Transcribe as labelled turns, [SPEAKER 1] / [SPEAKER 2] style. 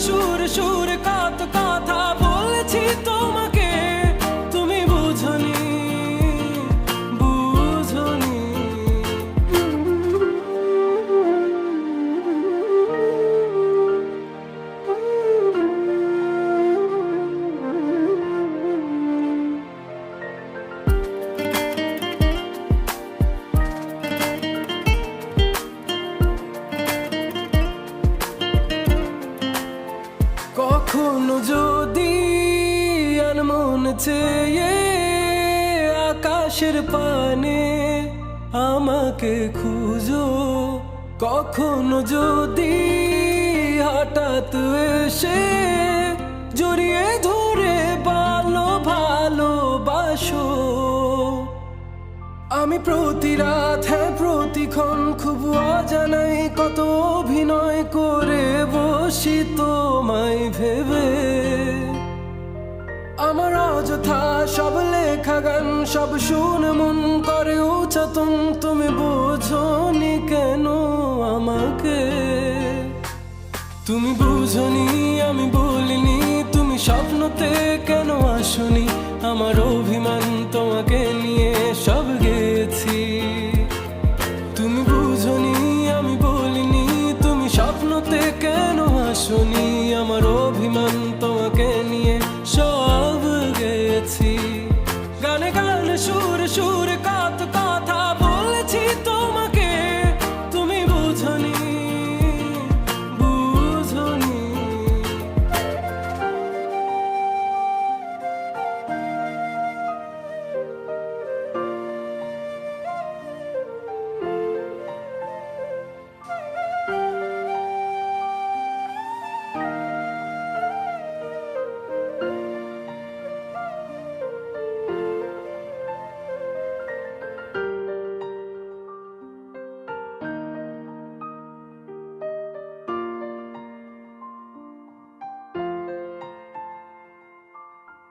[SPEAKER 1] সুরে সুরে কত কথা বলেছি তোমাকে, তুমি বুঝনি বুঝনি। কখনো যদি আনমন চেয়ে আকাশের পানে আমাকে খুঁজো, কখনো যদি হঠাৎ এসে জড়িয়ে ধরে ভালোবাসো, আমি প্রতি রাত হ্যাঁ প্রতিক্ষণ খুব অজানাই কত অভিনয় করে বসি তোমায় ভেবে। আমার অযথা সব লেখা গান সব শুনে মন করে উচ্চাতন, তুমি বোঝনি কেন আমাকে, তুমি বুঝনি আমি বলিনি, তুমি স্বপ্নতে কেন আসনি, আমার অভিমান তোমাকে নিয়ে সব গেছি। তুমি বুঝনি আমি বলিনি, তুমি স্বপ্নতে কেন আসনি, আমার অভিমান তোমাকে নিয়ে